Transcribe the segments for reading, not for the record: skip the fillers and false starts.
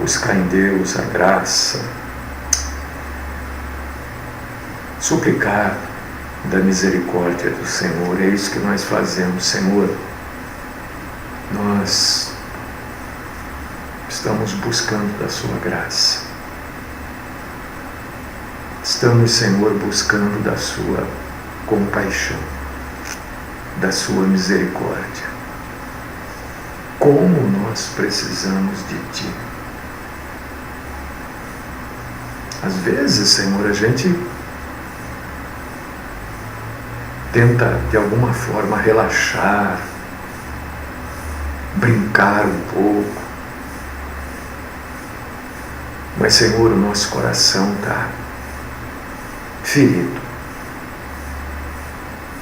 buscar em Deus a graça, suplicar da misericórdia do Senhor. É isso que nós fazemos. Senhor, nós estamos buscando da sua graça. Estamos, Senhor, buscando da sua compaixão, da sua misericórdia. Como nós precisamos de Ti. Às vezes, Senhor, a gente tenta de alguma forma relaxar, brincar um pouco. Mas, Senhor, o nosso coração está ferido.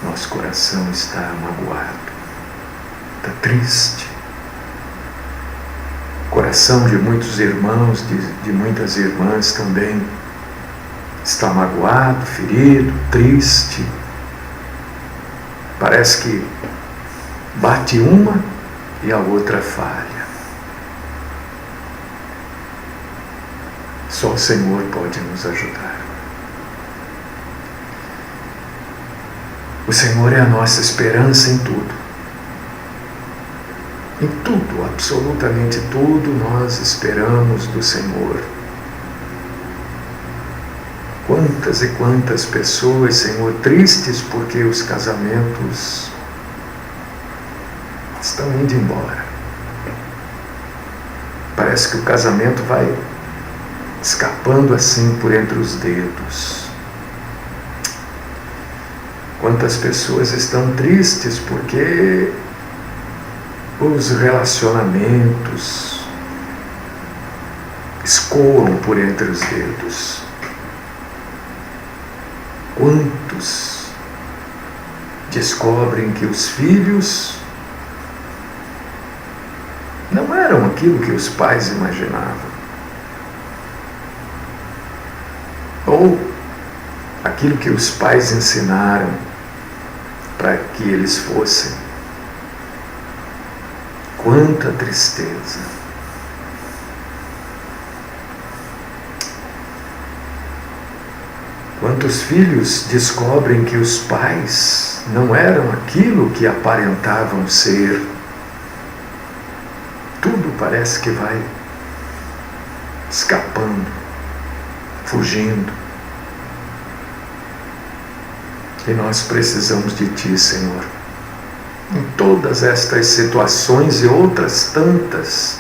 Nosso coração está magoado, está triste. O coração de muitos irmãos, de muitas irmãs também está magoado, ferido, triste. Parece que bate uma e a outra falha. Só o Senhor pode nos ajudar. O Senhor é a nossa esperança em tudo. Em tudo, absolutamente tudo, nós esperamos do Senhor. Quantas e quantas pessoas, Senhor, tristes porque os casamentos estão indo embora. Parece que o casamento vai escapando assim por entre os dedos. Quantas pessoas estão tristes porque os relacionamentos escoam por entre os dedos. Quantos descobrem que os filhos não eram aquilo que os pais imaginavam, ou aquilo que os pais ensinaram para que eles fossem. Quanta tristeza! Quantos filhos descobrem que os pais não eram aquilo que aparentavam ser? Tudo parece que vai escapando, fugindo. E nós precisamos de Ti, Senhor. Em todas estas situações e outras tantas,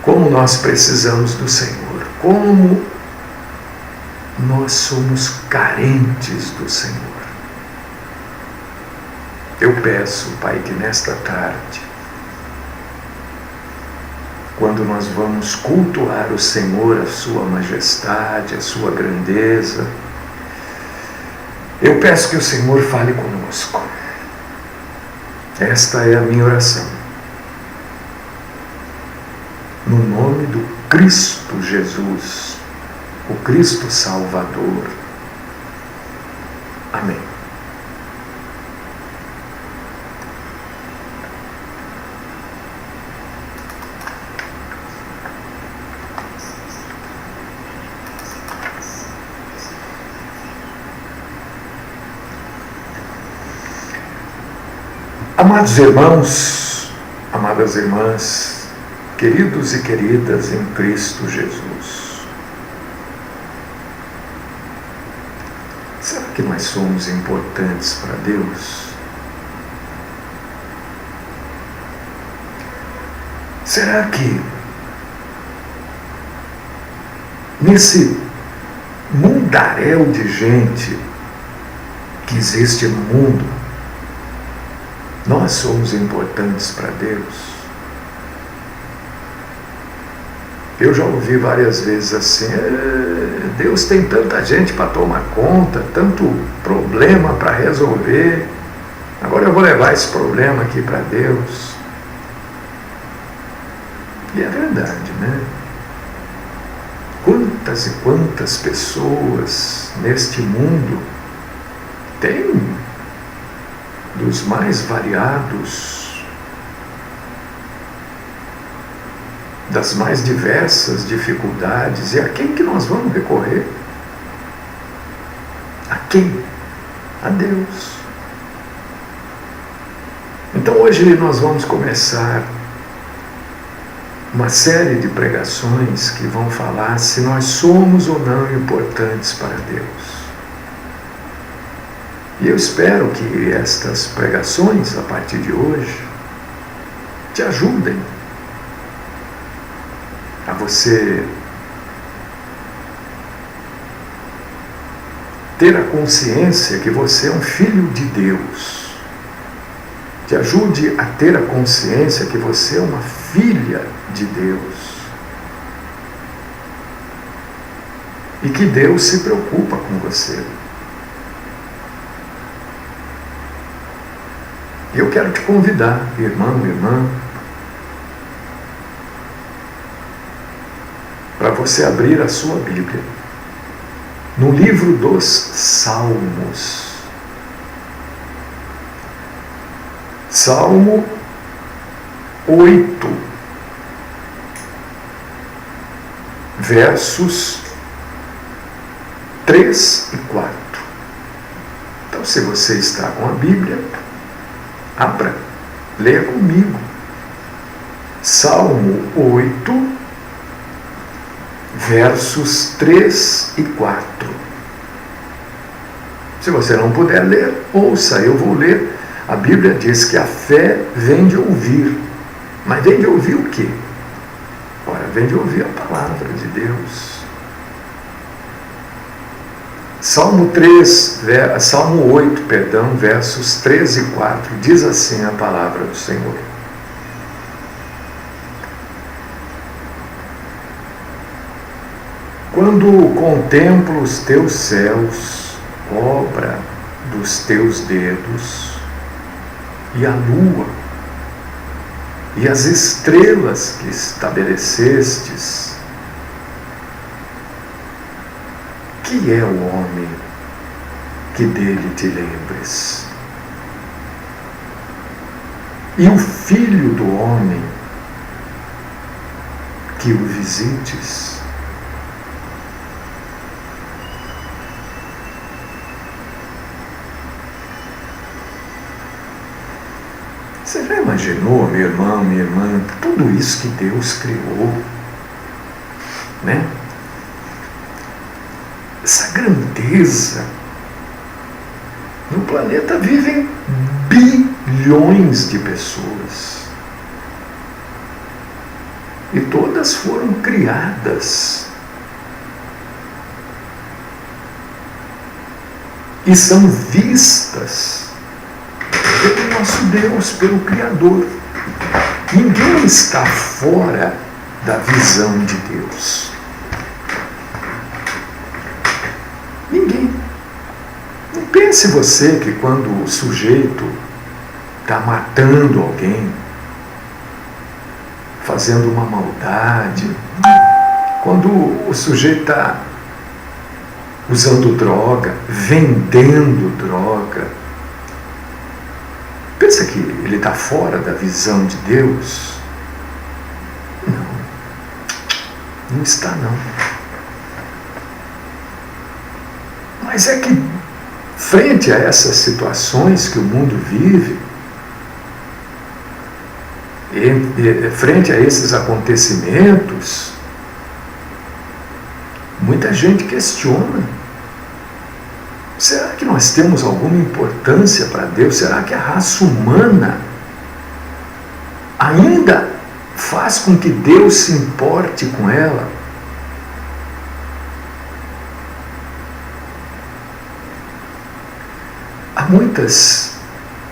como nós precisamos do Senhor, como nós somos carentes do Senhor. Eu peço, Pai, que nesta tarde, quando nós vamos cultuar o Senhor, a Sua majestade, a Sua grandeza, eu peço que o Senhor fale conosco. Esta é a minha oração. No nome do Cristo Jesus, o Cristo Salvador. Amém. Amados irmãos, amadas irmãs, queridos e queridas em Cristo Jesus, será que nós somos importantes para Deus? Será que nesse mundaréu de gente que existe no mundo, nós somos importantes para Deus? Eu já ouvi várias vezes assim: Deus tem tanta gente para tomar conta, tanto problema para resolver, agora eu vou levar esse problema aqui para Deus. E é verdade, né? Quantas e quantas pessoas neste mundo têm dos mais variados das mais diversas dificuldades. E a quem que nós vamos recorrer? A quem? A Deus. Então hoje nós vamos começar uma série de pregações que vão falar se nós somos ou não importantes para Deus. E eu espero que estas pregações, a partir de hoje, te ajudem a você ter a consciência que você é um filho de Deus. Te ajude a ter a consciência que você é uma filha de Deus. E que Deus se preocupa com você. Eu quero te convidar, irmão, irmã, para você abrir a sua Bíblia no livro dos Salmos. Salmo 8, versos 3 e 4. Então, se você está com a Bíblia, abra, leia comigo. Salmo 8, versos 3 e 4. Se você não puder ler, ouça, eu vou ler. A Bíblia diz que a fé vem de ouvir. Mas vem de ouvir o quê? Ora, vem de ouvir a palavra de Deus. Salmo 8, versos 3 e 4, diz assim a palavra do Senhor. Quando contemplo os teus céus, obra dos teus dedos, e a lua, e as estrelas que estabelecestes, que é o homem que dele te lembres? E o filho do homem que o visites? Você já imaginou, meu irmão, minha irmã, tudo isso que Deus criou, né? Essa grandeza. No planeta vivem bilhões de pessoas. E todas foram criadas. E são vistas pelo nosso Deus, pelo Criador. Ninguém está fora da visão de Deus. Ninguém. Não pense você que quando o sujeito está matando alguém, fazendo uma maldade, quando o sujeito está usando droga, vendendo droga, pensa que ele está fora da visão de Deus? Não está não. Mas é que, frente a essas situações que o mundo vive, frente a esses acontecimentos, muita gente questiona. Será que nós temos alguma importância para Deus? Será que a raça humana ainda faz com que Deus se importe com ela? Há muitas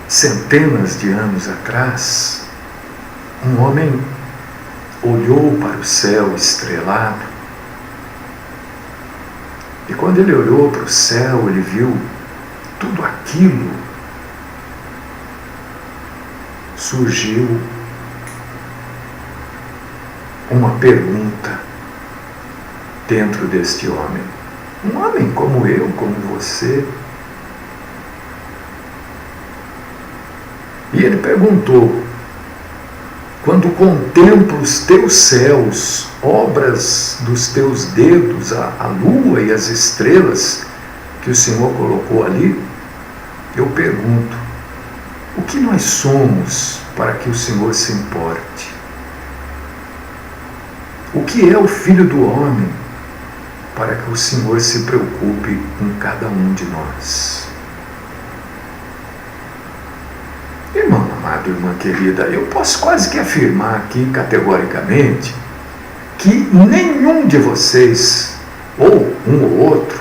centenas de anos atrás, um homem olhou para o céu estrelado. E quando ele olhou para o céu, ele viu tudo aquilo. Surgiu uma pergunta dentro deste homem. Um homem como eu, como você. E ele perguntou: quando contemplo os teus céus, obras dos teus dedos, a lua e as estrelas que o Senhor colocou ali, eu pergunto, o que nós somos para que o Senhor se importe? O que é o Filho do Homem para que o Senhor se preocupe com cada um de nós? Irmão amado, irmã querida, eu posso quase que afirmar aqui categoricamente que nenhum de vocês, ou um ou outro,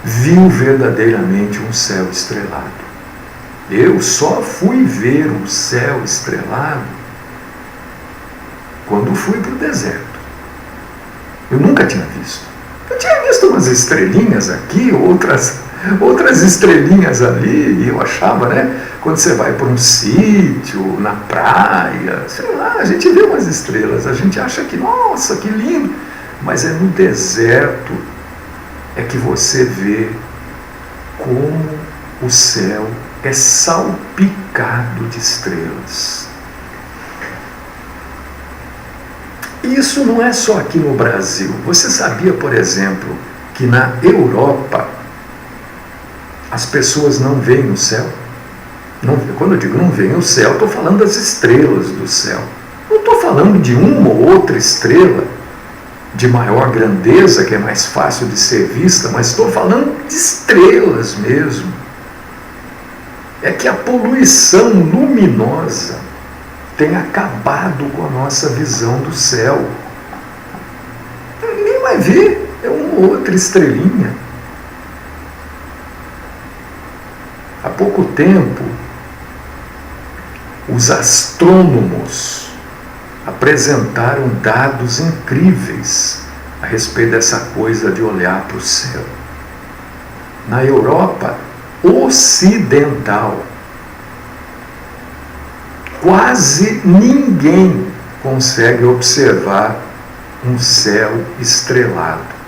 viu verdadeiramente um céu estrelado. Eu só fui ver um céu estrelado quando fui para o deserto. Eu nunca tinha visto. Eu tinha visto umas estrelinhas aqui, outras estrelinhas ali, e eu achava, né? Quando você vai para um sítio, na praia, sei lá, a gente vê umas estrelas, a gente acha que, nossa, que lindo, mas é no deserto é que você vê como o céu é salpicado de estrelas. Isso não é só aqui no Brasil. Você sabia, por exemplo, que na Europa as pessoas não veem o céu? Não, quando eu digo não veem o céu, estou falando das estrelas do céu. Não estou falando de uma ou outra estrela de maior grandeza, que é mais fácil de ser vista, mas estou falando de estrelas mesmo. É que a poluição luminosa tem acabado com a nossa visão do céu. Ninguém vai ver, é uma ou outra estrelinha. Há pouco tempo, os astrônomos apresentaram dados incríveis a respeito dessa coisa de olhar para o céu. Na Europa ocidental, quase ninguém consegue observar um céu estrelado.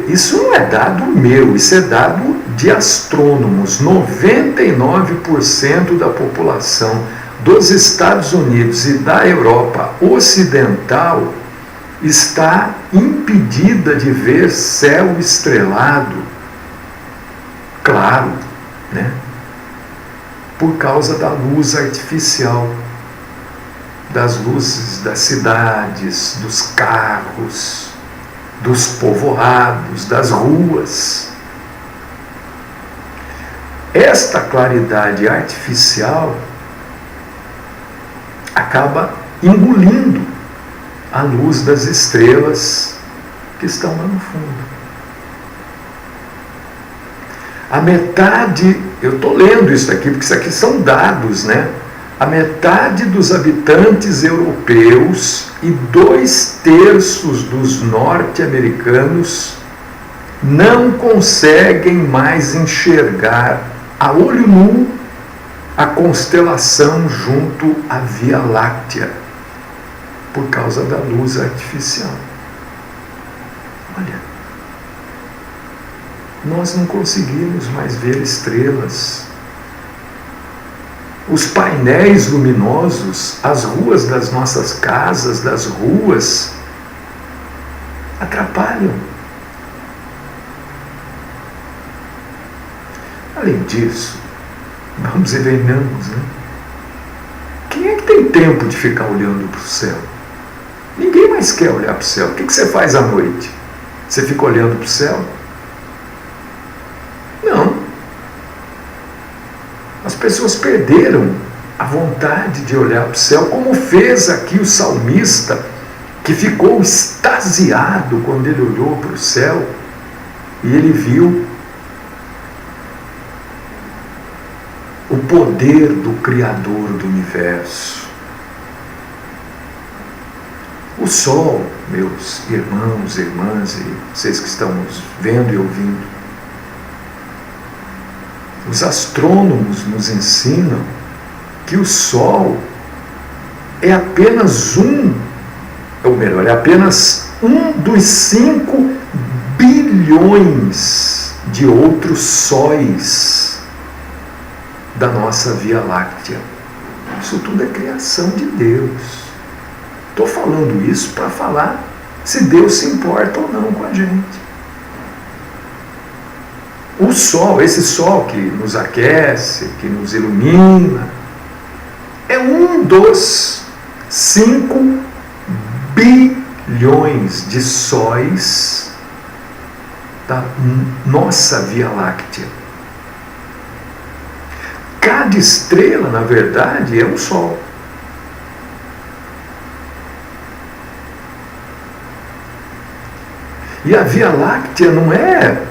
Isso não é dado meu, isso é dado de astrônomos. 99% da população dos Estados Unidos e da Europa ocidental está impedida de ver céu estrelado, claro, né? Por causa da luz artificial, das luzes das cidades, dos carros, dos povoados, das ruas. Esta claridade artificial acaba engolindo a luz das estrelas que estão lá no fundo. A metade, eu estou lendo isso aqui, porque isso aqui são dados, né? A metade dos habitantes europeus e 2/3 dos norte-americanos não conseguem mais enxergar a olho nu a constelação junto à Via Láctea, por causa da luz artificial. Olha, nós não conseguimos mais ver estrelas. Os painéis luminosos, as ruas das nossas casas, das ruas, atrapalham. Além disso, vamos e venhamos, né? Quem é que tem tempo de ficar olhando para o céu? Ninguém mais quer olhar para o céu. O que você faz à noite? Você fica olhando para o céu? Não. As pessoas perderam a vontade de olhar para o céu, como fez aqui o salmista, que ficou extasiado quando ele olhou para o céu e ele viu o poder do Criador do universo. O sol, meus irmãos e irmãs, e vocês que estão nos vendo e ouvindo, os astrônomos nos ensinam que o Sol é apenas é apenas um dos 5 bilhões de outros sóis da nossa Via Láctea. Isso tudo é criação de Deus. Estou falando isso para falar se Deus se importa ou não com a gente. O Sol, esse Sol que nos aquece, que nos ilumina, é um dos 5 bilhões de sóis da nossa Via Láctea. Cada estrela, na verdade, é um Sol. E a Via Láctea não é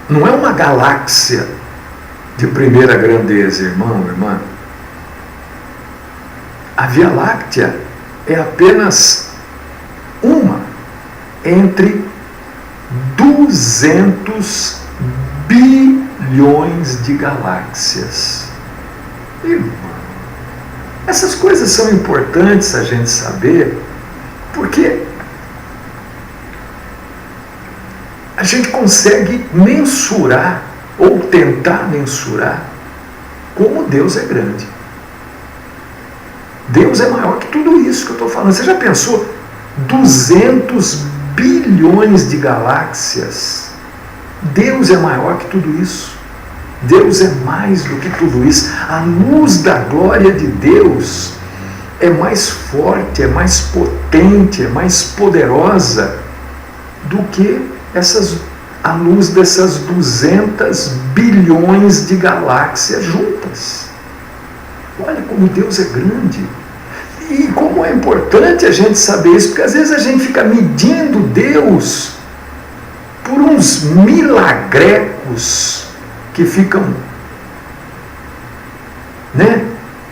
não é uma galáxia de primeira grandeza, irmão, irmã. A Via Láctea é apenas uma entre 200 bilhões de galáxias. Irmão, essas coisas são importantes a gente saber, porque a gente consegue mensurar ou tentar mensurar como Deus é grande. Deus é maior que tudo isso que eu estou falando. Você já pensou? 200 bilhões de galáxias. Deus é maior que tudo isso. Deus é mais do que tudo isso. A luz da glória de Deus é mais forte, é mais potente, é mais poderosa do que a luz dessas 200 bilhões de galáxias juntas. Olha como Deus é grande. E como é importante a gente saber isso, porque às vezes a gente fica medindo Deus por uns milagrecos que ficam,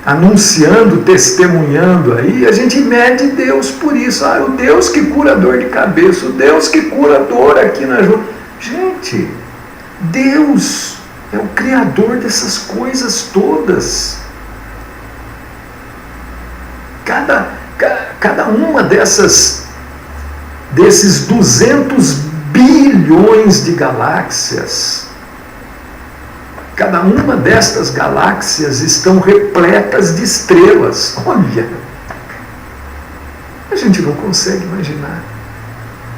anunciando, testemunhando aí, a gente mede Deus por isso. O Deus que cura dor de cabeça, o Deus que cura dor aqui na junta. Gente, Deus é o Criador dessas coisas todas. Cada uma desses 200 bilhões de galáxias, cada uma destas galáxias estão repletas de estrelas. Olha, a gente não consegue imaginar.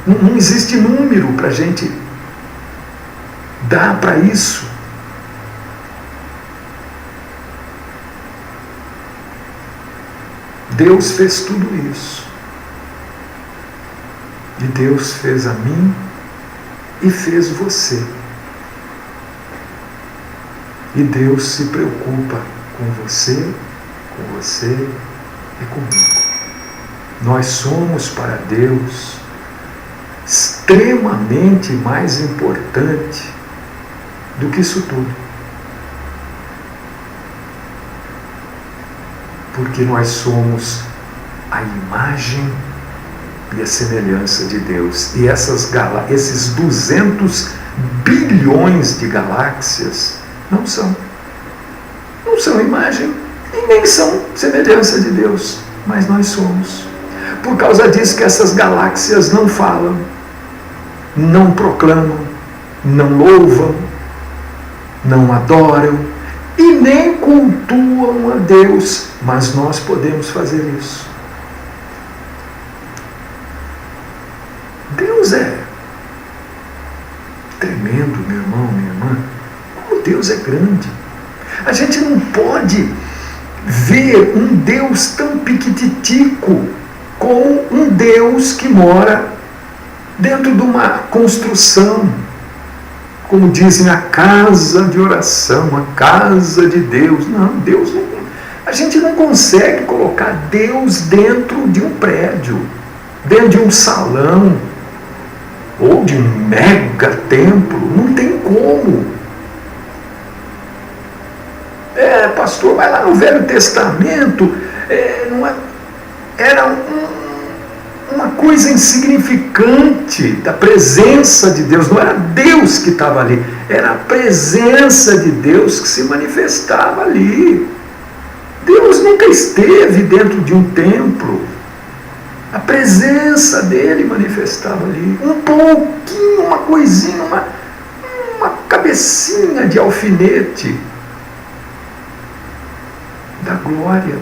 Não existe número para a gente dar para isso. Deus fez tudo isso. E Deus fez a mim e fez você. E Deus se preocupa com você e comigo. Nós somos para Deus extremamente mais importante do que isso tudo. Porque nós somos a imagem e a semelhança de Deus. E esses 200 bilhões de galáxias não são imagem e nem são semelhança de Deus, mas nós somos. Por causa disso que essas galáxias não falam, não proclamam, não louvam, não adoram e nem cultuam a Deus, mas nós podemos fazer isso. Deus é tremendo, meu irmão, minha irmã. Como Deus é grande. A gente não pode ver um Deus tão piquititico como um Deus que mora dentro de uma construção, como dizem, a casa de oração, a casa de Deus. Não, Deus não. A gente não consegue colocar Deus dentro de um prédio, dentro de um salão, ou de um mega templo. Não tem como. Pastor, vai lá no Velho Testamento, era uma coisa insignificante da presença de Deus. Não era Deus que estava ali, era a presença de Deus que se manifestava ali. Deus nunca esteve dentro de um templo. A presença dele manifestava ali. Um pouquinho, uma coisinha, uma cabecinha de alfinete da glória,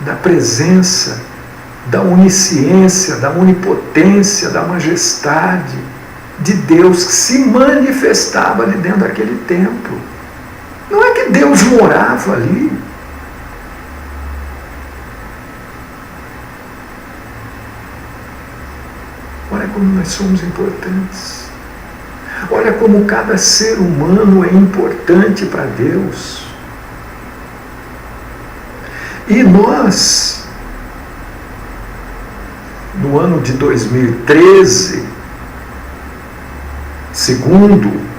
da presença, da onisciência, da onipotência, da majestade de Deus que se manifestava ali dentro daquele templo. Não é que Deus morava ali. Olha como nós somos importantes. Olha como cada ser humano é importante para Deus. E nós, no ano de 2013, segundo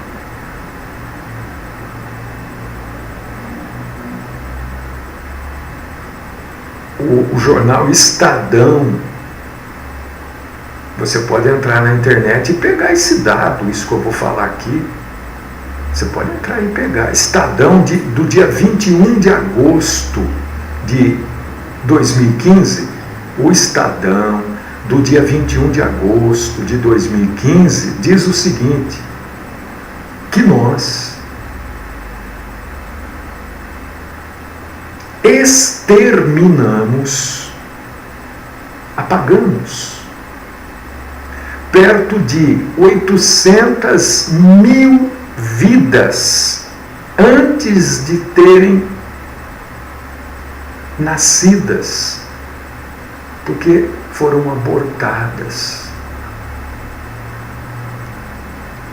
o jornal Estadão, você pode entrar na internet e pegar esse dado, isso que eu vou falar aqui. Você pode entrar e pegar. Estadão do dia 21 de agosto de 2015, o Estadão do dia 21 de agosto de 2015 diz o seguinte, que nós exterminamos, apagamos, perto de 800 mil vidas antes de terem nascidas, porque foram abortadas.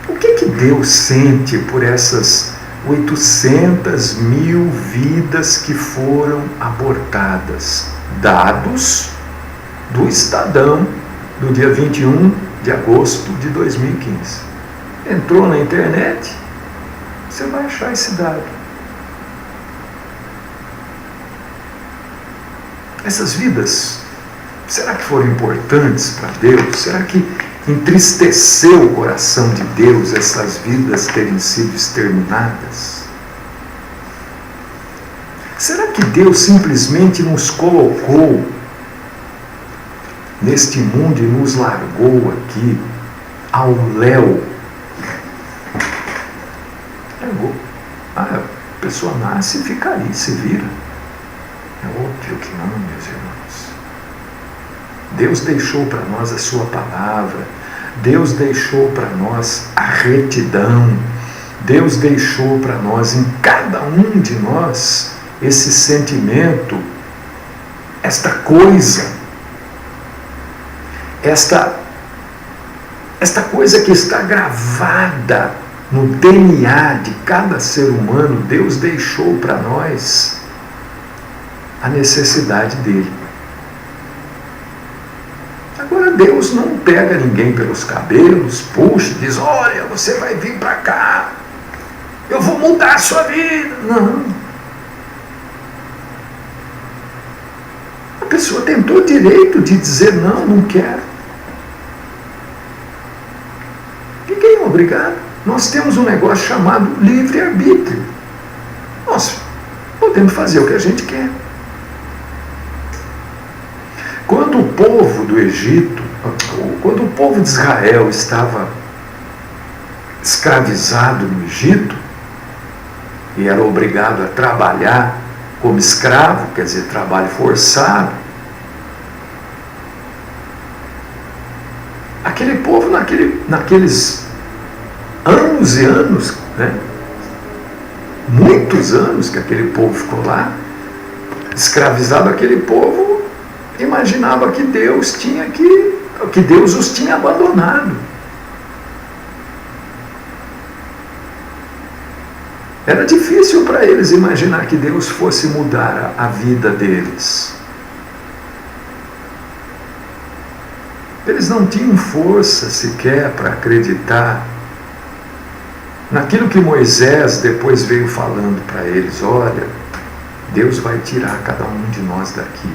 O que Deus sente por essas 800 mil vidas que foram abortadas? Dados do Estadão do dia 21 de agosto de 2015. Entrou na internet, você vai achar esse dado. Essas vidas, será que foram importantes para Deus? Será que entristeceu o coração de Deus essas vidas terem sido exterminadas? Será que Deus simplesmente nos colocou neste mundo e nos largou aqui ao léu? A pessoa nasce e fica aí, se vira. É óbvio que não, meus irmãos. Deus deixou para nós a sua palavra, Deus deixou para nós a retidão, Deus deixou para nós, em cada um de nós, esse sentimento, esta coisa, esta coisa que está gravada no DNA de cada ser humano. Deus deixou para nós a necessidade dele. Agora Deus não pega ninguém pelos cabelos, puxa e diz, olha, você vai vir para cá, eu vou mudar a sua vida. Não. A pessoa tentou direito de dizer não, não quero. Ninguém é obrigado. Nós temos um negócio chamado livre-arbítrio. Nós podemos fazer o que a gente quer. Quando o povo do Egito, quando o povo de Israel estava escravizado no Egito, e era obrigado a trabalhar como escravo, quer dizer, trabalho forçado, aquele povo, naqueles anos e anos, né? Muitos anos que aquele povo ficou lá, escravizado, aquele povo imaginava que Deus os tinha abandonado. Era difícil para eles imaginar que Deus fosse mudar a vida deles. Eles não tinham força sequer para acreditar naquilo que Moisés depois veio falando para eles. Olha, Deus vai tirar cada um de nós daqui.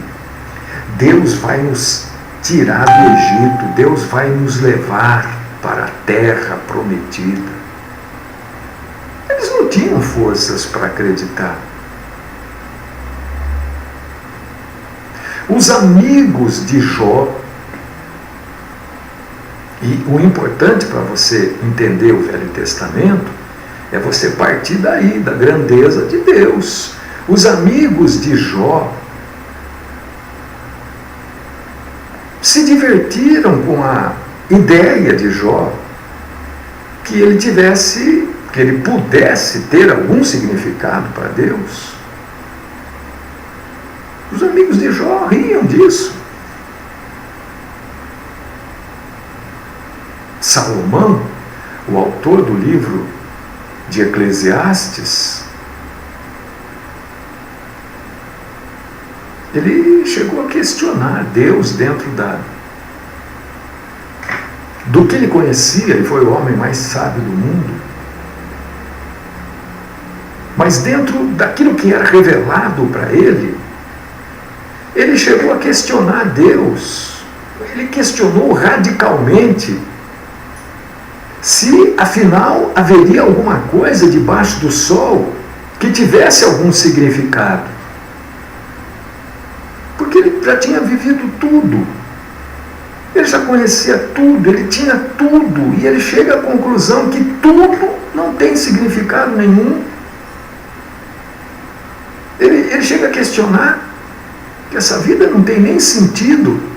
Deus vai nos tirar do Egito. Deus vai nos levar para a terra prometida. Eles não tinham forças para acreditar. Os amigos de Jó, e o importante para você entender o Velho Testamento É você partir daí, da grandeza de Deus. Os amigos de Jó se divertiram com a ideia de Jó que ele pudesse ter algum significado para Deus. Os amigos de Jó riam disso. Salomão, o autor do livro de Eclesiastes, ele chegou a questionar Deus dentro do que ele conhecia. Ele foi o homem mais sábio do mundo. Mas dentro daquilo que era revelado para ele, ele chegou a questionar Deus. Ele questionou radicalmente se, afinal, haveria alguma coisa debaixo do sol que tivesse algum significado. Porque ele já tinha vivido tudo. Ele já conhecia tudo, ele tinha tudo. E ele chega à conclusão que tudo não tem significado nenhum. Ele chega a questionar que essa vida não tem nem sentido.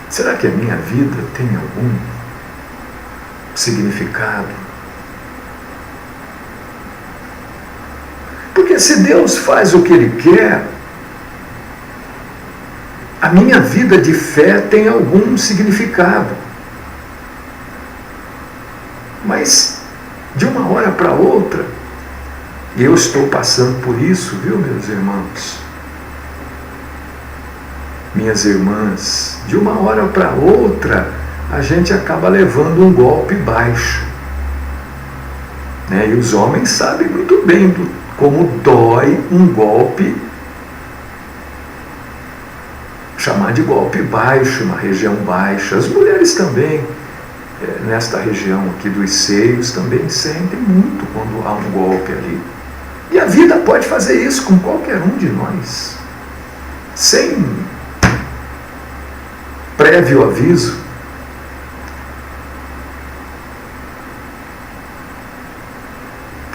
Será que a minha vida tem algum significado? Porque se Deus faz o que Ele quer, a minha vida de fé tem algum significado. Mas, de uma hora para outra, e eu estou passando por isso, viu, meus irmãos? Minhas irmãs, de uma hora para outra, a gente acaba levando um golpe baixo. Né? E os homens sabem muito bem como dói um golpe, chamar de golpe baixo, uma região baixa. As mulheres também, nesta região aqui dos seios, também sentem muito quando há um golpe ali. E a vida pode fazer isso com qualquer um de nós, sem prévio aviso.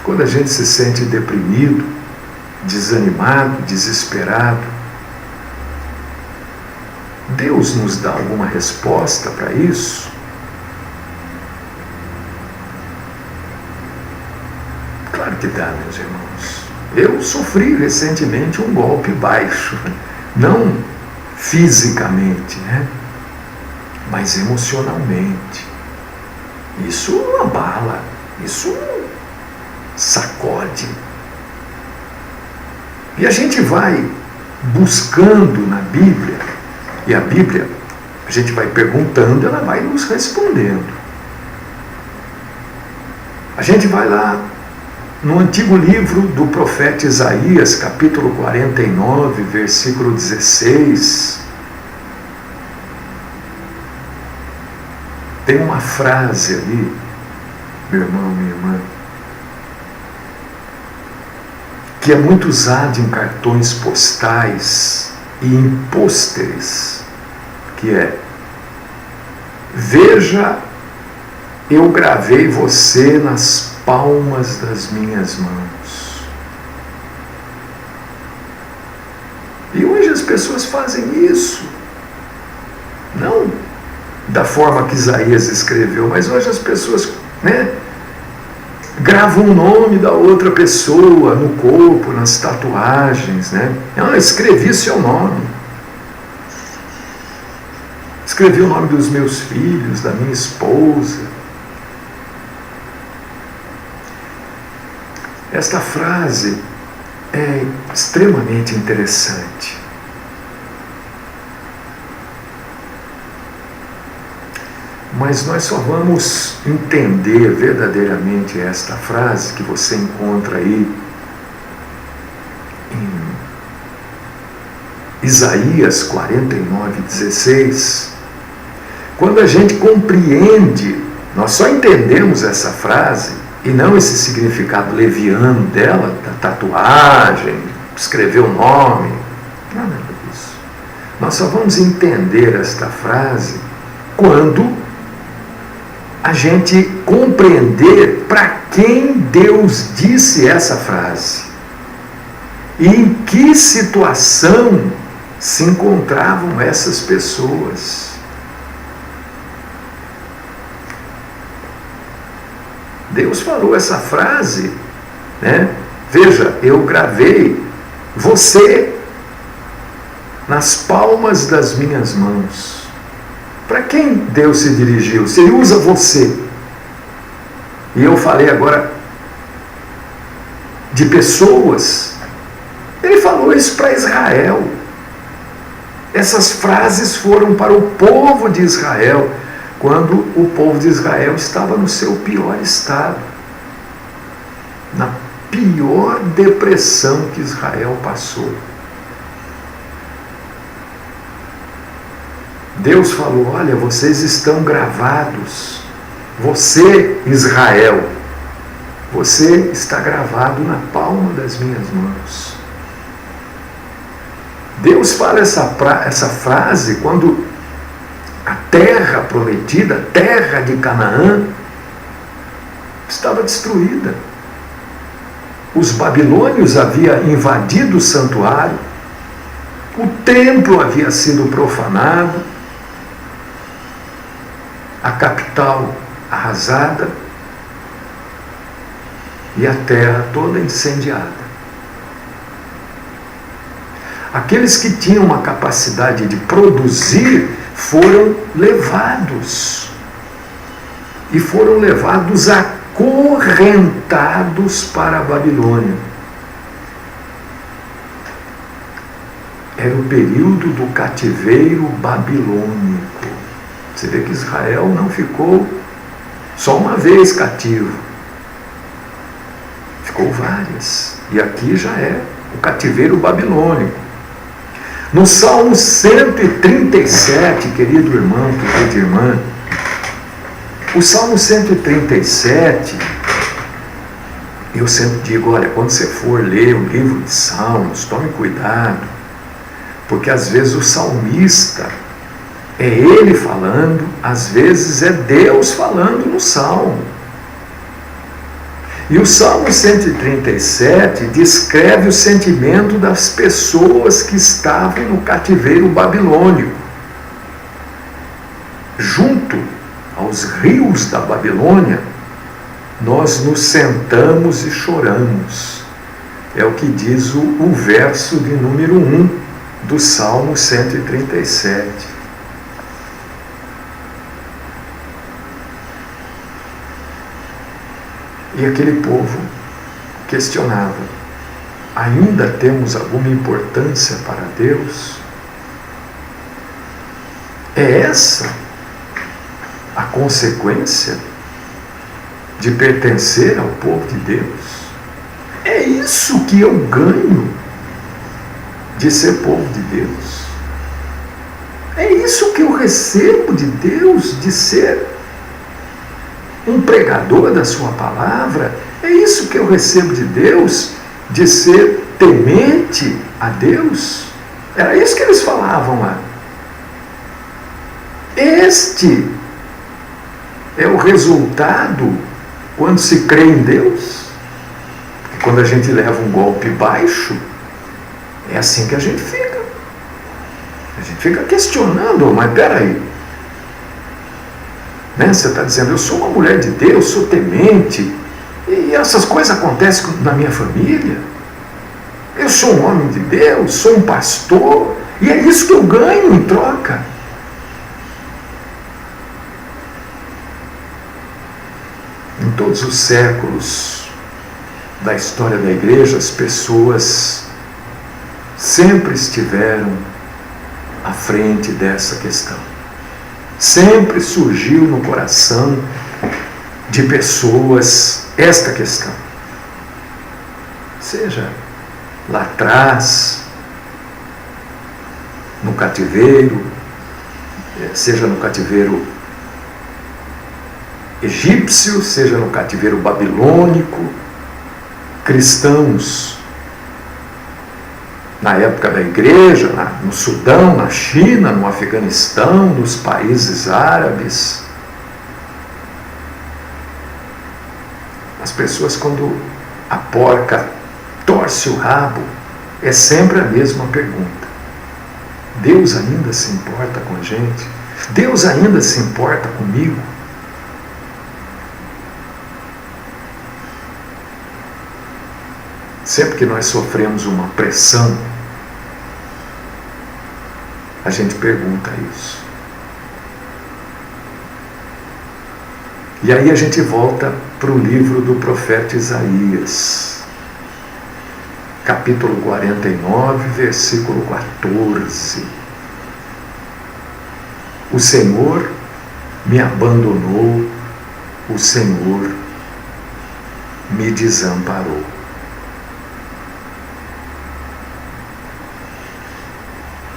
Quando a gente se sente deprimido, desanimado, desesperado, Deus nos dá alguma resposta para isso? Claro que dá, meus irmãos. Eu sofri recentemente um golpe baixo, não fisicamente, né? Mas emocionalmente. Isso abala, isso sacode. E a gente vai buscando na Bíblia, e a Bíblia, a gente vai perguntando, ela vai nos respondendo. A gente vai lá no antigo livro do profeta Isaías, capítulo 49, versículo 16, tem uma frase ali, meu irmão, minha irmã, que é muito usada em cartões postais e em pôsteres, que é: veja, eu gravei você nas palmas das minhas mãos. E hoje as pessoas fazem isso, não da forma que Isaías escreveu, mas hoje as pessoas, gravam o nome da outra pessoa no corpo, nas tatuagens, Eu escrevi seu nome. Escrevi o nome dos meus filhos, da minha esposa. Esta frase é extremamente interessante. Mas nós só vamos entender verdadeiramente esta frase que você encontra aí em Isaías 49:16, quando a gente compreende, nós só entendemos essa frase e não esse significado leviano dela, da tatuagem, escrever o nome, nada disso. Nós só vamos entender esta frase quando a gente compreender para quem Deus disse essa frase e em que situação se encontravam essas pessoas. Deus falou essa frase, né? Veja, eu gravei você nas palmas das minhas mãos. Para quem Deus se dirigiu? Se Ele usa você. E eu falei agora de pessoas. Ele falou isso para Israel. Essas frases foram para o povo de Israel, quando o povo de Israel estava no seu pior estado, na pior depressão que Israel passou. Deus falou: olha, vocês estão gravados, você, Israel, você está gravado na palma das minhas mãos. Deus fala essa frase quando a terra prometida, a terra de Canaã, estava destruída. Os babilônios haviam invadido o santuário, o templo havia sido profanado, a capital arrasada e a terra toda incendiada. Aqueles que tinham uma capacidade de produzir foram levados. E foram levados acorrentados para a Babilônia. Era o período do cativeiro babilônico. Você vê que Israel não ficou só uma vez cativo. Ficou várias. E aqui já é o cativeiro babilônico. No Salmo 137, querido irmão, querida irmã, o Salmo 137, eu sempre digo, olha, quando você for ler o livro de Salmos, tome cuidado, porque às vezes o salmista é ele falando, às vezes é Deus falando no Salmo. E o Salmo 137 descreve o sentimento das pessoas que estavam no cativeiro babilônico. Junto aos rios da Babilônia, nós nos sentamos e choramos. É o que diz o verso de número 1 do Salmo 137. E aquele povo questionava: ainda temos alguma importância para Deus? É essa a consequência de pertencer ao povo de Deus? É isso que eu ganho de ser povo de Deus? É isso que eu recebo de Deus, de ser um pregador da sua palavra? É isso que eu recebo de Deus, de ser temente a Deus? Era isso que eles falavam lá. Este é o resultado quando se crê em Deus. Porque quando a gente leva um golpe baixo, é assim que a gente fica. A gente fica questionando: mas peraí, né? Você está dizendo, eu sou uma mulher de Deus, sou temente, e essas coisas acontecem na minha família. Eu sou um homem de Deus, sou um pastor, e é isso que eu ganho em troca. Em todos os séculos da história da igreja, as pessoas sempre estiveram à frente dessa questão. Sempre surgiu no coração de pessoas esta questão. Seja lá atrás, no cativeiro, seja no cativeiro egípcio, seja no cativeiro babilônico, cristãos na época da igreja, no Sudão, na China, no Afeganistão, nos países árabes, pessoas, quando a porca torce o rabo, é sempre a mesma pergunta: Deus ainda se importa com a gente? Deus ainda se importa comigo? Sempre que nós sofremos uma pressão, a gente pergunta isso. E aí a gente volta para o livro do profeta Isaías, capítulo 49, versículo 14. O Senhor me abandonou, o Senhor me desamparou.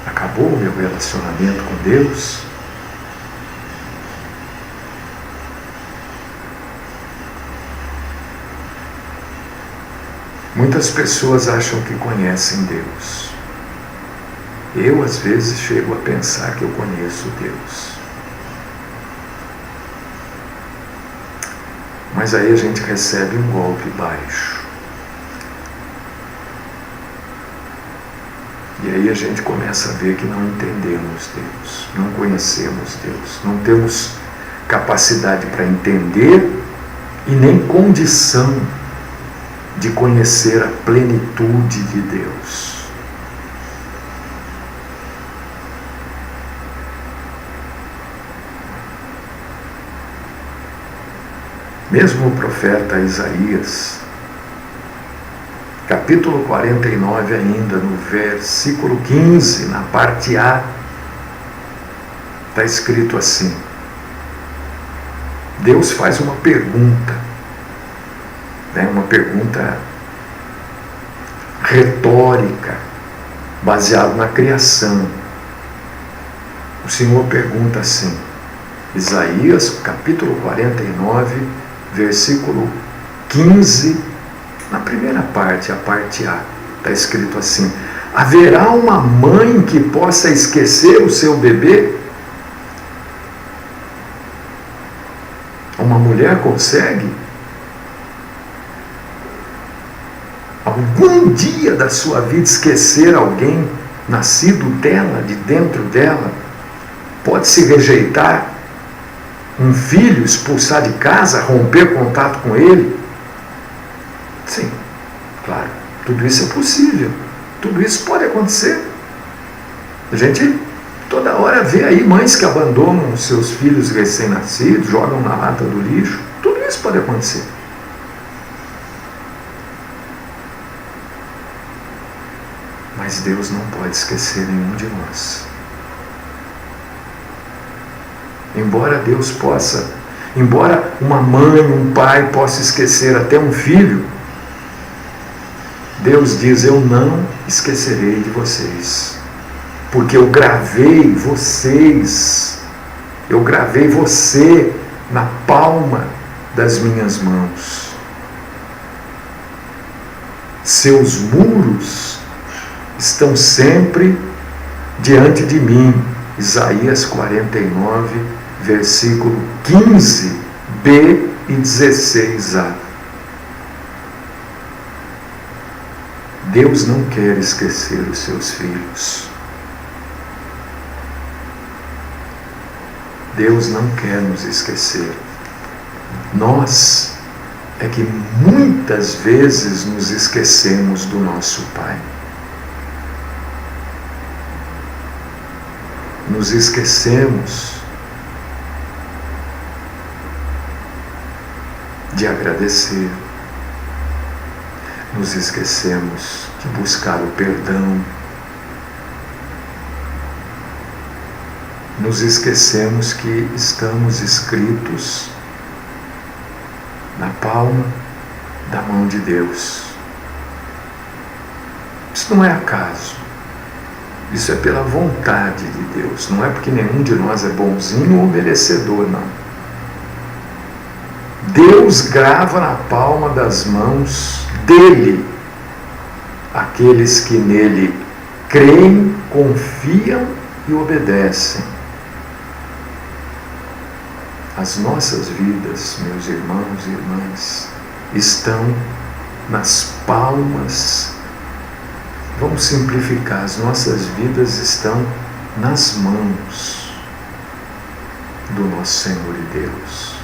Acabou o meu relacionamento com Deus? Muitas pessoas acham que conhecem Deus. Eu, às vezes, chego a pensar que eu conheço Deus. Mas aí a gente recebe um golpe baixo. E aí a gente começa a ver que não entendemos Deus, não conhecemos Deus, não temos capacidade para entender e nem condição de conhecer a plenitude de Deus. Mesmo o profeta Isaías, capítulo 49 ainda, no versículo 15, na parte A, está escrito assim: Deus faz uma pergunta, uma pergunta retórica, baseada na criação. O Senhor pergunta assim, Isaías, capítulo 49, versículo 15, na primeira parte, a parte A, está escrito assim: haverá uma mãe que possa esquecer o seu bebê? Uma mulher consegue? Algum dia da sua vida esquecer alguém nascido dela, de dentro dela? Pode-se rejeitar um filho, expulsar de casa, romper contato com ele? Sim, claro, tudo isso é possível, tudo isso pode acontecer. A gente toda hora vê aí mães que abandonam os seus filhos recém-nascidos, jogam na lata do lixo, tudo isso pode acontecer. Mas Deus não pode esquecer nenhum de nós. Embora uma mãe, um pai possa esquecer até um filho, Deus diz: eu não esquecerei de vocês, porque eu gravei vocês, eu gravei você na palma das minhas mãos. Seus muros estão sempre diante de mim. Isaías 49, versículo 15b e 16a. Deus não quer esquecer os seus filhos. Deus não quer nos esquecer. Nós é que muitas vezes nos esquecemos do nosso Pai. Nos esquecemos de agradecer. Nos esquecemos de buscar o perdão. Nos esquecemos que estamos escritos na palma da mão de Deus. Isso não é acaso. Isso é pela vontade de Deus. Não é porque nenhum de nós é bonzinho ou merecedor, não. Deus grava na palma das mãos dele aqueles que nele creem, confiam e obedecem. As nossas vidas, meus irmãos e irmãs, estão nas palmas. Vamos simplificar, as nossas vidas estão nas mãos do nosso Senhor e Deus.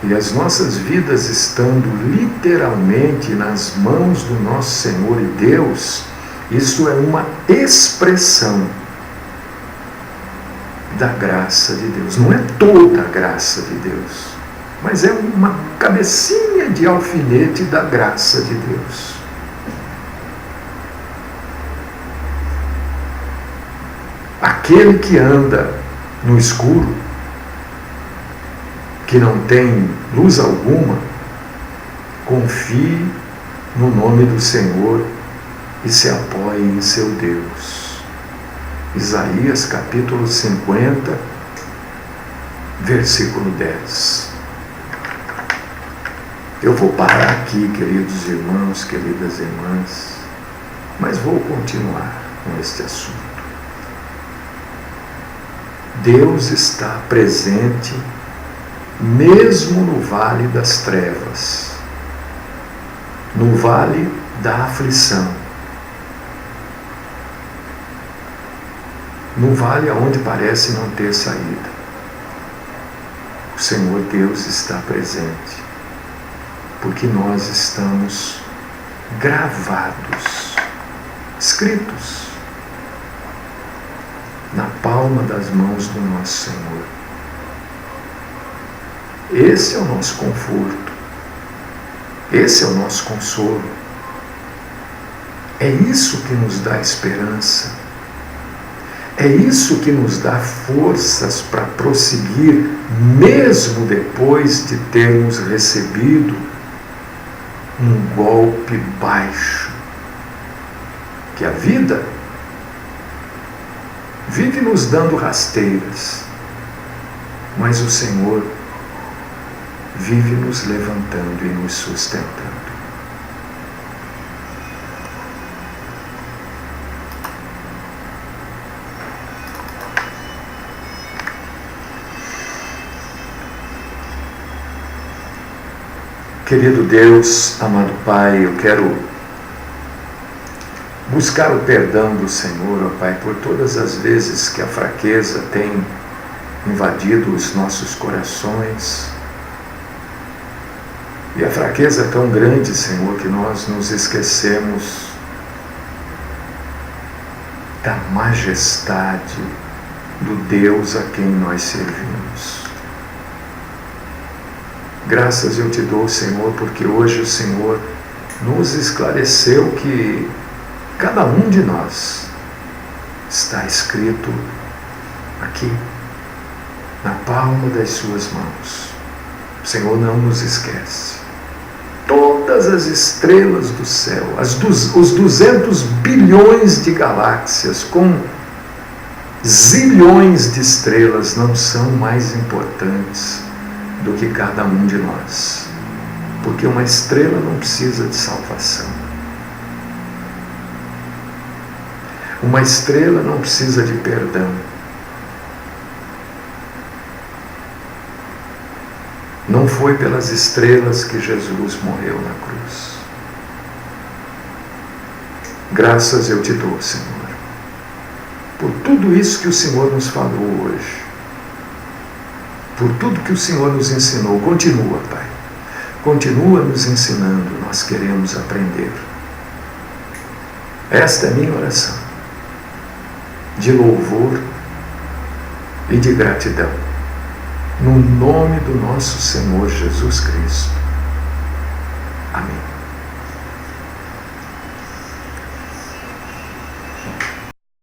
E as nossas vidas estando literalmente nas mãos do nosso Senhor e Deus, isso é uma expressão da graça de Deus. Não é toda a graça de Deus, mas é uma cabecinha de alfinete da graça de Deus. Aquele que anda no escuro, que não tem luz alguma, confie no nome do Senhor e se apoie em seu Deus. Isaías capítulo 50, versículo 10. Eu vou parar aqui, queridos irmãos, queridas irmãs, mas vou continuar com este assunto. Deus está presente mesmo no vale das trevas, no vale da aflição, no vale onde parece não ter saída. O Senhor Deus está presente, porque nós estamos gravados, escritos na palma das mãos do nosso Senhor. Esse é o nosso conforto, esse é o nosso consolo, é isso que nos dá esperança, é isso que nos dá forças para prosseguir, mesmo depois de termos recebido um golpe baixo, que a vida vive nos dando rasteiras, mas o Senhor vive nos levantando e nos sustentando. Querido Deus, amado Pai, eu quero buscar o perdão do Senhor, ó Pai, por todas as vezes que a fraqueza tem invadido os nossos corações. E a fraqueza é tão grande, Senhor, que nós nos esquecemos da majestade do Deus a quem nós servimos. Graças eu te dou, Senhor, porque hoje o Senhor nos esclareceu que cada um de nós está escrito aqui, na palma das suas mãos. O Senhor não nos esquece. Todas as estrelas do céu, os 200 bilhões de galáxias, com zilhões de estrelas, não são mais importantes do que cada um de nós. Porque uma estrela não precisa de salvação. Uma estrela não precisa de perdão. Não foi pelas estrelas que Jesus morreu na cruz. Graças eu te dou, Senhor, por tudo isso que o Senhor nos falou hoje, por tudo que o Senhor nos ensinou. Continua, Pai, continua nos ensinando, nós queremos aprender. Esta é a minha oração, de louvor e de gratidão, no nome do nosso Senhor Jesus Cristo.